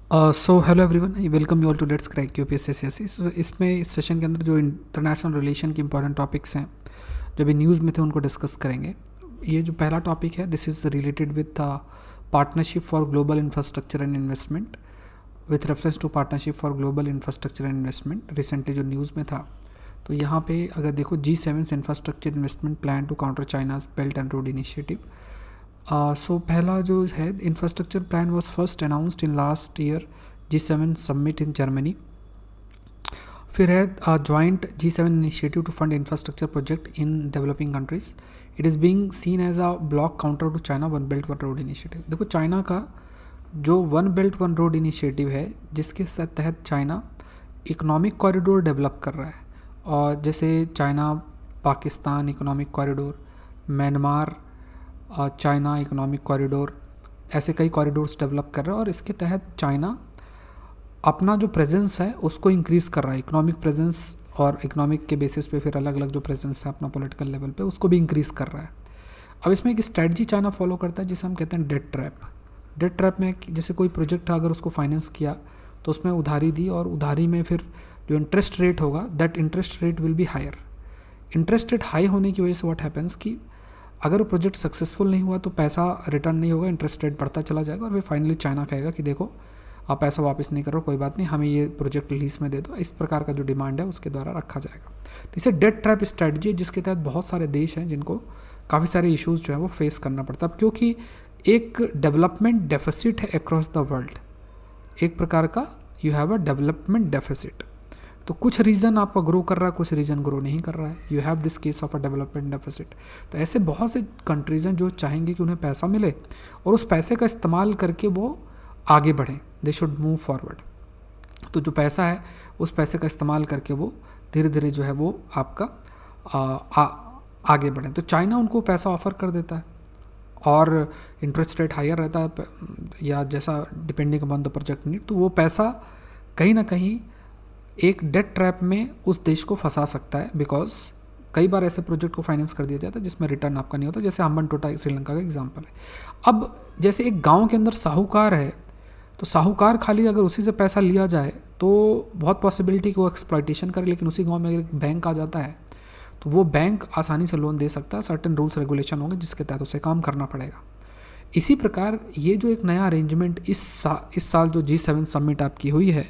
So hello everyone, I welcome you all to let's crack UPSC CSC. So इसमें इस session के अंदर जो इंटरनेशनल रिलेशन के इंपॉर्टेंट टॉपिक्स हैं जो भी न्यूज़ में थे उनको डिस्कस करेंगे। ये जो पहला टॉपिक है, this is related with partnership for global infrastructure and investment. With reference to partnership for global infrastructure and investment recently जो न्यूज़ में था, तो यहाँ पे अगर देखो G7 infrastructure investment plan to counter China's belt and road initiative. So पहला जो है infrastructure plan was first announced in last year G7 summit in Germany. फिर है joint G7 initiative to fund infrastructure project in developing countries. It is being seen as a bloc counter to China one belt one road initiative. देखो China का जो one belt one road initiative है, जिसके तहत China economic corridor develop कर रहा है, और जैसे China Pakistan economic corridor, Myanmar China economic corridor, ऐसे कई कॉरिडोर्स डेवलप कर रहा है। और इसके तहत चाइना अपना जो प्रेजेंस है उसको इंक्रीज़ कर रहा है, इकोनॉमिक प्रेजेंस, और इकोनॉमिक के बेसिस पे फिर अलग अलग जो प्रेजेंस है अपना पॉलिटिकल लेवल पे उसको भी इंक्रीज़ कर रहा है। अब इसमें एक स्ट्रेटजी चाइना फॉलो करता है जिसे हम कहते हैं डेट ट्रैप। डेट ट्रैप में जैसे कोई प्रोजेक्ट अगर उसको फाइनेंस किया तो उसमें उधारी दी, और उधारी में फिर जो इंटरेस्ट रेट होगा that interest rate will be higher. Interest rate high होने की वजह से व्हाट हैपेंस कि अगर वो प्रोजेक्ट सक्सेसफुल नहीं हुआ तो पैसा रिटर्न नहीं होगा, इंटरेस्ट रेट बढ़ता चला जाएगा, और फिर फाइनली चाइना कहेगा कि देखो आप पैसा वापस नहीं करो, कोई बात नहीं, हमें ये प्रोजेक्ट लीज में दे दो। इस प्रकार का जो डिमांड है उसके द्वारा रखा जाएगा। तो इसे डेट ट्रैप स्ट्रेटजी है, जिसके तहत बहुत सारे देश हैं जिनको काफ़ी सारे इश्यूज जो है वो फेस करना पड़ता है, क्योंकि एक डेवलपमेंट डेफिसिट है अक्रॉस द वर्ल्ड। एक प्रकार का you have a development deficit. तो कुछ रीजन आपका ग्रो कर रहा है, कुछ रीजन ग्रो नहीं कर रहा है, you have this case of a development deficit. तो ऐसे बहुत से कंट्रीज़ हैं जो चाहेंगे कि उन्हें पैसा मिले और उस पैसे का इस्तेमाल करके वो आगे बढ़ें, दे शुड मूव फॉरवर्ड। तो जो पैसा है उस पैसे का इस्तेमाल करके वो धीरे धीरे जो है वो आपका आगे बढ़ें। तो चाइना उनको पैसा ऑफर कर देता है, और इंटरेस्ट रेट हायर रहता है या जैसा depending upon the project need, तो वो पैसा कहीं ना कहीं एक डेट ट्रैप में उस देश को फंसा सकता है। बिकॉज कई बार ऐसे प्रोजेक्ट को फाइनेंस कर दिया जाता है जिसमें रिटर्न आपका नहीं होता, जैसे हम्बन टोटा श्रीलंका का एग्जांपल है। अब जैसे एक गांव के अंदर साहूकार है, तो साहूकार खाली अगर उसी से पैसा लिया जाए तो बहुत पॉसिबिलिटी कि वो एक्सप्लॉइटेशन करे, लेकिन उसी गांव में अगर एक बैंक आ जाता है तो वो बैंक आसानी से लोन दे सकता है। सर्टेन रूल्स रेगुलेशन होंगे जिसके तहत उसे काम करना पड़ेगा। इसी प्रकार ये जो एक नया अरेंजमेंट इस साल जो G7 समिट आपकी हुई है,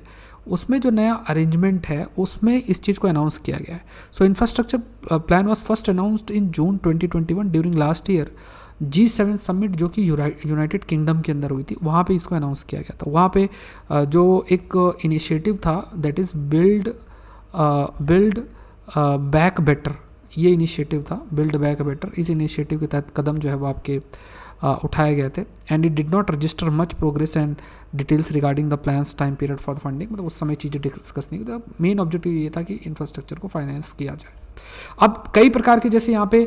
उसमें जो नया अरेंजमेंट है उसमें इस चीज़ को अनाउंस किया गया है। So infrastructure plan was first announced in June 2021 during last year G7 summit, जो कि यूनाइटेड किंगडम के अंदर हुई थी। वहाँ पे इसको अनाउंस किया गया था। वहाँ पे जो एक इनिशिएटिव था that is build back better, ये इनिशिएटिव था बिल्ड बैक बेटर। इस इनिशिएटिव के तहत कदम जो है वो आपके उठाए गए थे। And it did not register much progress and details regarding the plans time period for the funding. मतलब उस समय चीज़ें डिस्कस नहीं हुई। मेन ऑब्जेक्टिव ये था कि इंफ्रास्ट्रक्चर को फाइनेंस किया जाए। अब कई प्रकार के, जैसे यहाँ पे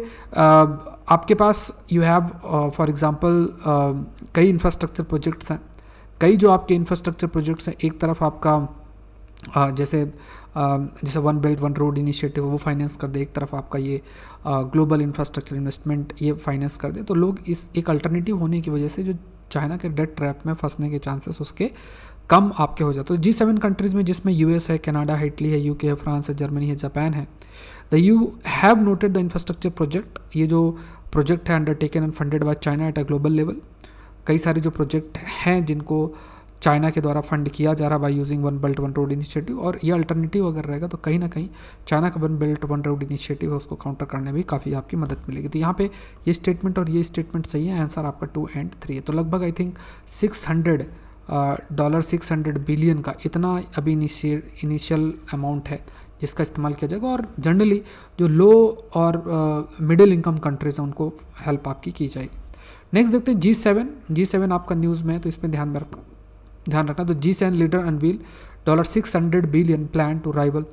आपके पास यू हैव फॉर एग्जांपल कई इंफ्रास्ट्रक्चर प्रोजेक्ट्स हैं। कई जो आपके इंफ्रास्ट्रक्चर प्रोजेक्ट्स हैं, एक तरफ आपका जैसे one belt one road initiative वो फाइनेंस कर दे, एक तरफ आपका ये ग्लोबल इंफ्रास्ट्रक्चर इन्वेस्टमेंट ये फाइनेंस कर दे, तो लोग इस एक अल्टरनेटिव होने की वजह से जो चाइना के डेट ट्रैप में फंसने के चांसेस उसके कम आपके हो जाते हैं। तो G7 कंट्रीज़ में, जिसमें US है, कनाडा है, इटली है, UK है, फ्रांस है, जर्मनी है, जापान है, the you have noted the infrastructure project. ये जो प्रोजेक्ट है undertaken and funded by China at a global level. कई सारे जो प्रोजेक्ट हैं जिनको चाइना के द्वारा फंड किया जा रहा by using one belt one road initiative, और ये अल्टरनेटिव अगर रहेगा तो कहीं ना कहीं चाइना का one belt one road initiative है उसको काउंटर करने में काफ़ी आपकी मदद मिलेगी। तो यहाँ पे ये स्टेटमेंट और ये स्टेटमेंट सही है। आंसर आपका 2 और 3 है। तो लगभग आई थिंक $600 बिलियन का इतना अभी इनिशियल अमाउंट है जिसका इस्तेमाल किया जाएगा, और जनरली जो लो और मिडिल इनकम कंट्रीज हैं उनको हेल्प आपकी की जाएगी। नेक्स्ट देखते हैं G7 आपका न्यूज़ में है, तो इसमें ध्यान रखना। तो G7 leader unveil $600 billion plan to rival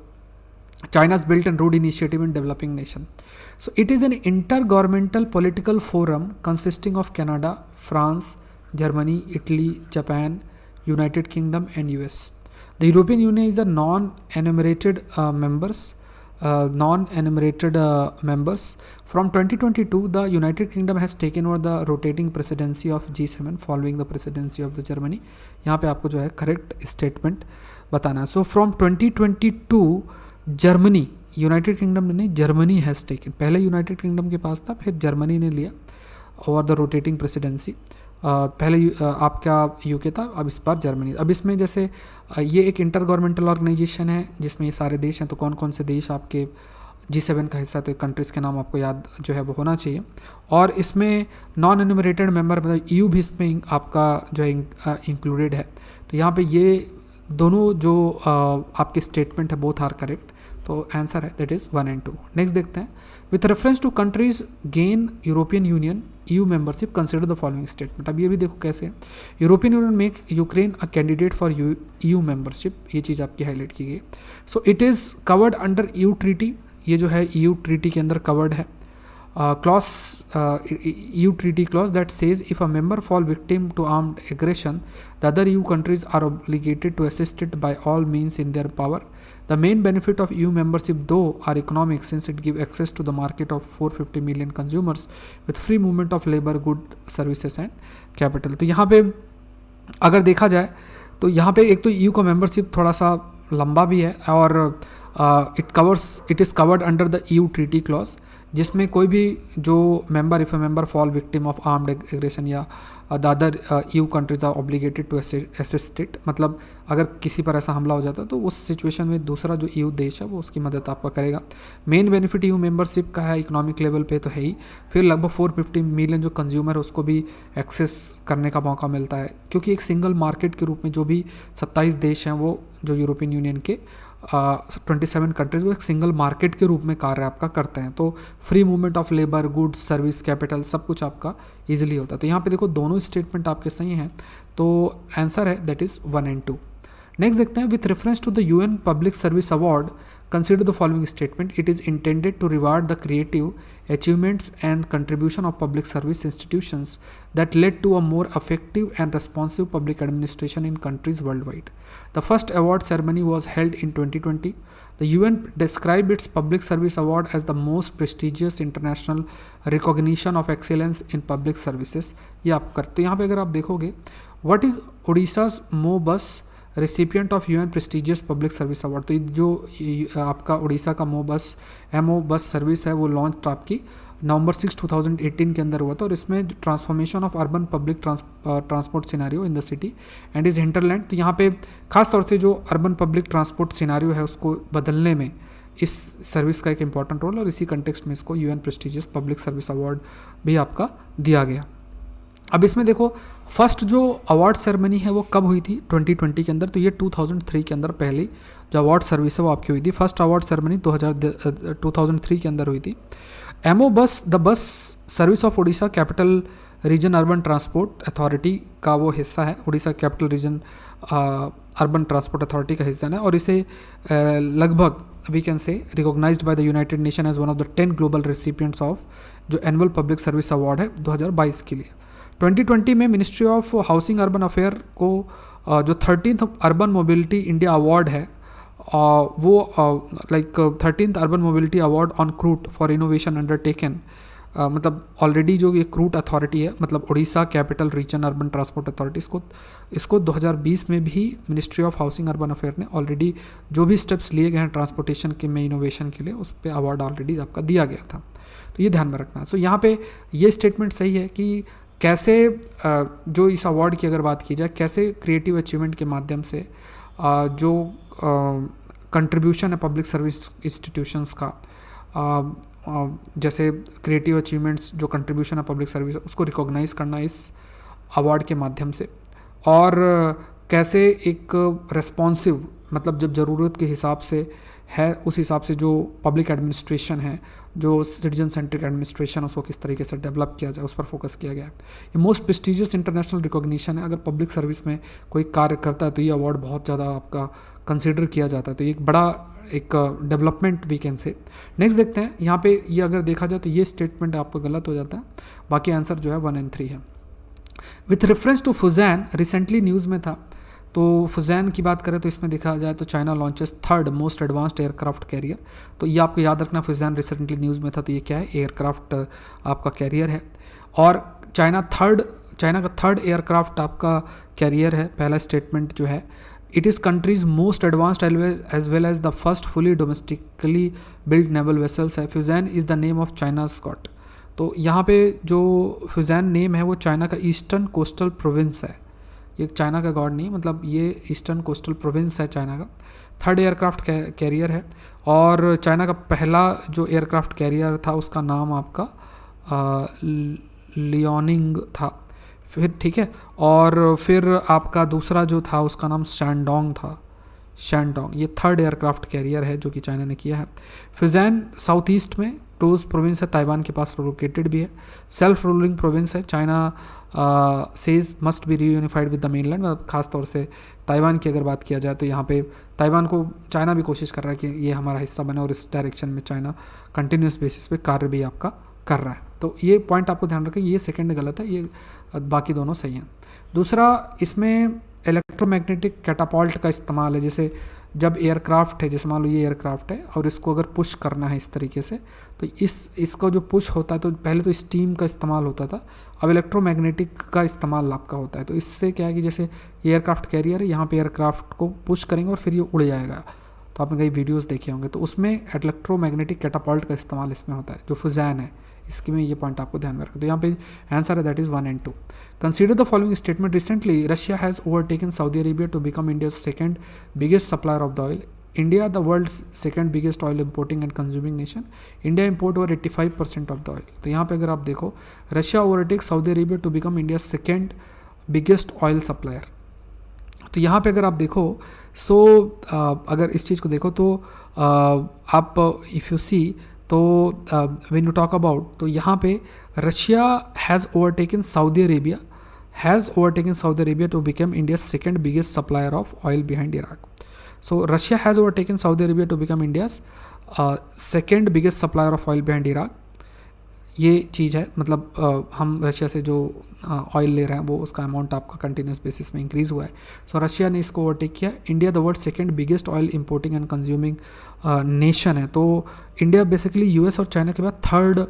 China's Belt and Road Initiative in developing nation. So it is an intergovernmental political forum consisting of Canada, France, Germany, Italy, Japan, United Kingdom and US. The European Union is a non-enumerated members. non-enumerated members. From 2022, the United Kingdom has taken over the rotating presidency of G7 following the presidency of the Germany. यहाँ पे आपको जो है correct statement बताना है. So from 2022 Germany, United kingdom ने नहीं, Germany has taken. पहले यूनाइटेड किंगडम के पास था, फिर जर्मनी ने लिया और द रोटेटिंग प्रेसिडेंसी. पहले आपका यूके था, अब इस बार जर्मनी. अब इसमें जैसे ये एक इंटर गवर्नमेंटल ऑर्गेनाइजेशन है जिसमें ये सारे देश हैं. तो कौन कौन से देश आपके G7 का हिस्सा, तो कंट्रीज़ के नाम आपको याद जो है वो होना चाहिए. और इसमें नॉन एनुमरेटेड मेंबर मतलब EU भी इसमें आपका जो है इंक्लूडेड है. तो यहाँ पे ये दोनों जो आपके स्टेटमेंट है बोथ आर करेक्ट. तो आंसर है दैट इज़ 1 and 2. नेक्स्ट देखते हैं. With reference to countries gain European Union EU membership consider the following statement. अब ये भी देखो कैसे European Union make Ukraine a candidate for EU membership. ये चीज़ आपकी हाईलाइट की गई. So it is covered under EU treaty. ये जो है EU ट्रीटी के अंदर कवर्ड है. clause EU treaty clause that says if a member fall victim to armed aggression, the other EU countries are obligated to assist it by all means in their power. The main benefit of EU membership though are economic, since it gives access to the market of 450 million consumers with free movement of labor, good, services and capital. तो यहाँ पे अगर देखा जाए तो यहाँ पे एक तो EU का मेंबरशिप थोड़ा सा लंबा भी है और it is covered under the EU treaty clause, जिसमें कोई भी जो member if a member fall victim of armed aggression या the other EU countries are obligated to assist it. मतलब अगर किसी पर ऐसा हमला हो जाता है तो उस सिचुएशन में दूसरा जो EU देश है वो उसकी मदद आपका करेगा. मेन बेनिफिट EU मेंबरशिप का है इकोनॉमिक लेवल पे तो है ही, फिर लगभग 450 मिलियन जो कंज्यूमर है उसको भी एक्सेस करने का मौका मिलता है, क्योंकि एक सिंगल मार्केट के रूप में जो भी 27 देश हैं वो जो यूरोपियन यूनियन के 27 कंट्रीज वो एक सिंगल मार्केट के रूप में कार्य आपका करते हैं. तो free movement of labour, goods, service, capital सब कुछ आपका इजीली होता है. तो यहाँ पे देखो दोनों स्टेटमेंट आपके सही हैं, तो आंसर है दैट इज़ 1 and 2. नेक्स्ट देखते हैं. With reference to the UN public service award consider the following statement. It is intended to reward the creative achievements and contribution of public service institutions that led to a more effective and responsive public administration in countries worldwide. The first award ceremony was held in 2020. The UN described its public service award as the most prestigious international recognition of excellence in public services. ये आप करते. तो यहाँ पे अगर आप देखोगे what is Odisha's MOBUS recipient of UN prestigious public service award. तो जो आपका उड़ीसा का MO बस सर्विस है वो लॉन्च आपकी नवंबर 6, 2018 के अंदर हुआ था. और इसमें transformation of urban public transport scenario in the city and is hinterland. तो यहाँ पे खास तौर से जो अर्बन पब्लिक ट्रांसपोर्ट सिनेरियो है उसको बदलने में इस सर्विस का एक इंपॉर्टेंट रोल, और इसी कंटेक्स्ट में इसको UN prestigious public service award भी आपका दिया गया. अब इसमें देखो फर्स्ट जो अवार्ड सेरेमनी है वो कब हुई थी 2020 के अंदर. तो ये 2003 के अंदर पहली जो अवार्ड सर्विस है वो आपकी हुई थी. फर्स्ट अवार्ड सेरेमनी 2003 के अंदर हुई थी. MO bus the bus service of Orissa capital region urban transport authority का वो हिस्सा है. Orissa capital region urban transport authority का हिस्सा है, और इसे लगभग we can say recognized by the United Nation as one of the 10 global recipients of जो एनुअल पब्लिक सर्विस अवार्ड है 2022 के लिए. 2020 में ministry of housing urban affair को जो 13th urban mobility India award है वो like 13th urban mobility award on CRUT for innovation undertaken, मतलब ऑलरेडी जो ये क्रूट अथॉरिटी है मतलब Orissa capital region urban transport authority, इसको 2020 में भी ministry of housing urban affair ने ऑलरेडी जो भी स्टेप्स लिए गए हैं ट्रांसपोर्टेशन के में इनोवेशन के लिए उस पर अवार्ड ऑलरेडी आपका दिया गया था. तो ये ध्यान में रखना. सो यहाँ पे ये स्टेटमेंट सही है कि कैसे जो इस अवार्ड की अगर बात की जाए कैसे क्रिएटिव अचीवमेंट के माध्यम से जो कंट्रीब्यूशन है पब्लिक सर्विस इंस्टीट्यूशंस का, जैसे क्रिएटिव अचीवमेंट्स जो कंट्रीब्यूशन है पब्लिक सर्विस उसको रिकॉग्नाइज करना इस अवार्ड के माध्यम से, और कैसे एक रेस्पॉन्सिव मतलब जब ज़रूरत के हिसाब से है उस हिसाब से जो पब्लिक एडमिनिस्ट्रेशन है जो सिटीजन सेंट्रिक एडमिनिस्ट्रेशन उसको किस तरीके से डेवलप किया जाए उस पर फोकस किया गया है. ये मोस्ट प्रेस्टिजियस इंटरनेशनल रिकॉग्निशन है. अगर पब्लिक सर्विस में कोई कार्य करता है तो ये अवार्ड बहुत ज़्यादा आपका कंसिडर किया जाता है. तो ये एक बड़ा एक development we can say. Next देखते हैं. यहाँ पे ये अगर देखा जाए तो ये स्टेटमेंट आपका गलत हो जाता है. बाकी आंसर जो है 1 and 3 है. With reference to Fujian recently news में था तो फुजैन की बात करें तो इसमें देखा जाए तो China launches third most advanced aircraft carrier. तो ये आपको याद रखना, फुजैन रिसेंटली न्यूज़ में था, तो ये क्या है, एयरक्राफ्ट आपका कैरियर है। और चाइना का थर्ड एयरक्राफ्ट आपका कैरियर है। पहला स्टेटमेंट जो है, it is countries most advanced as well as the first fully domestically build naval vessels है। Fujian is the name of China स्कॉट। तो यहाँ पे जो फुजैन नेम है वो चाइना का ईस्टर्न कोस्टल प्रोविंस है, ये चाइना का गॉड नहीं, मतलब ये ईस्टर्न कोस्टल प्रोविंस है चाइना का। थर्ड एयरक्राफ्ट कैरियर है। और चाइना का पहला जो एयरक्राफ्ट कैरियर था उसका नाम आपका लियोनिंग था, फिर ठीक है। और फिर आपका दूसरा जो था उसका नाम शैंडोंग था, शैंडोंग। ये थर्ड एयरक्राफ्ट कैरियर है जो कि चाइना ने किया है। फुजैन साउथ ईस्ट में टोज प्रोविंस है, ताइवान के पास लोकेटेड भी है। सेल्फ रूलिंग प्रोविंस है। China says must be reunified with the mainland, मतलब खास तौर से ताइवान की अगर बात किया जाए तो यहाँ पे ताइवान को चाइना भी कोशिश कर रहा है कि ये हमारा हिस्सा बने, और इस डायरेक्शन में चाइना कंटिन्यूस बेसिस पे कार्य भी आपका कर रहा है। तो ये पॉइंट आपको ध्यान रखें, ये सेकंड गलत है, ये बाकी दोनों सही हैं। दूसरा, इसमें इलेक्ट्रोमैग्नेटिक कैटापॉल्ट का इस्तेमाल है। जैसे जब एयरक्राफ्ट है, जैसे मान लो ये एयरक्राफ्ट है और इसको अगर पुश करना है इस तरीके से, तो इसका जो पुश होता है, तो पहले तो स्टीम का इस्तेमाल होता था, अब इलेक्ट्रोमैग्नेटिक का इस्तेमाल आपका होता है। तो इससे क्या है कि जैसे एयरक्राफ्ट कैरियर है, यहाँ पे एयरक्राफ्ट को पुश करेंगे और फिर ये उड़ जाएगा। तो आपने कई वीडियोस देखे होंगे, तो उसमें इलेक्ट्रोमैग्नेटिक कैटापॉल्ट का इस्तेमाल इसमें होता है, जो फुजैन है इसकी में, ये पॉइंट आपको ध्यान में रखें। तो यहाँ पे आंसर है that is 1 and 2। Consider the following statement, recently Russia has overtaken Saudi Arabia to become India's second biggest supplier of the oil. India the world's second biggest oil importing and consuming nation. India import over 85% of the oil. तो यहाँ पे अगर आप देखो, Russia overtake Saudi Arabia to become India second biggest oil supplier. तो यहाँ पे अगर आप देखो, अगर इस चीज़ को देखो तो आप इफ़ यू सी, तो व्हेन यू टॉक अबाउट, तो यहाँ पे Russia has overtaken Saudi Arabia to become India second biggest supplier of oil behind Iraq. So Russia has overtaken Saudi Arabia to become India's second biggest supplier of oil behind Iraq. ये चीज़ है, मतलब हम Russia से जो oil ले रहे हैं वो उसका अमाउंट आपका कंटिन्यूस बेसिस में इंक्रीज़ हुआ है। सो रशिया ने इसको ओवरटेक किया। India the world second biggest oil importing and consuming nation है। तो इंडिया बेसिकली यूएस और चाइना के बाद थर्ड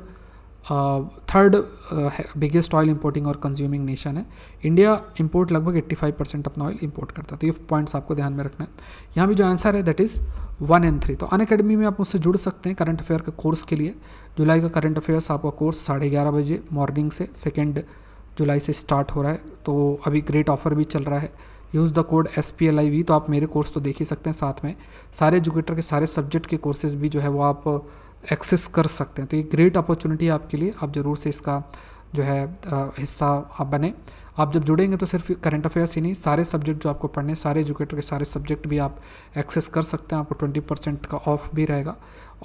बिगेस्ट ऑयल इंपोर्टिंग और कंज्यूमिंग नेशन है। इंडिया इंपोर्ट लगभग 85% अपना ऑयल इंपोर्ट करता है। तो ये पॉइंट्स आपको ध्यान में रखना है। यहाँ भी जो आंसर है दैट इज़ 1 and 3। तो अनअकैडमी में आप मुझसे जुड़ सकते हैं करंट अफेयर के कोर्स के लिए। जुलाई का करंट अफेयर्स आपका कोर्स 11:30 बजे मॉर्निंग से 2 जुलाई से स्टार्ट हो रहा है। तो अभी ग्रेट ऑफर भी चल रहा है, यूज़ द कोड SPLIV। तो आप मेरे कोर्स तो देख ही सकते हैं, साथ में सारे एजुकेटर के सारे सब्जेक्ट के कोर्सेज भी जो है वो आप एक्सेस कर सकते हैं। तो ये ग्रेट अपॉर्चुनिटी है आपके लिए, आप ज़रूर से इसका जो है हिस्सा आप बने। आप जब जुड़ेंगे तो सिर्फ करंट अफेयर्स ही नहीं, सारे सब्जेक्ट जो आपको पढ़ने, सारे एजुकेटर के सारे सब्जेक्ट भी आप एक्सेस कर सकते हैं। आपको 20% का ऑफ भी रहेगा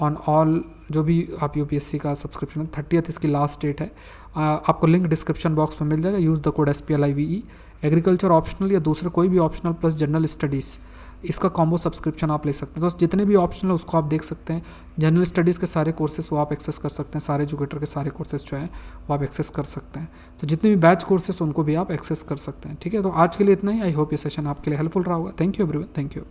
ऑन ऑल जो भी आप UPSC का सब्सक्रिप्शन है। 30th इसकी लास्ट डेट है। आपको लिंक डिस्क्रिप्शन बॉक्स में मिल जाएगा। Use the code SPLIVE। Agriculture optional या दूसरे कोई भी ऑप्शनल प्लस जनरल स्टडीज़, इसका कॉम्बो सब्सक्रिप्शन आप ले सकते हैं। तो जितने भी ऑप्शनल है उसको आप देख सकते हैं। जनरल स्टडीज़ के सारे कोर्सेस वो आप एक्सेस कर सकते हैं। सारे एजुकेटर के सारे कोर्सेस जो हैं वो आप एक्सेस कर सकते हैं। तो जितने भी बैच कोर्सेस उनको भी आप एक्सेस कर सकते हैं। ठीक है, तो आज के लिए इतना ही। आई होप ये सेशन आपके लिए हेल्पफुल रहा होगा। Thank you everyone, thank you.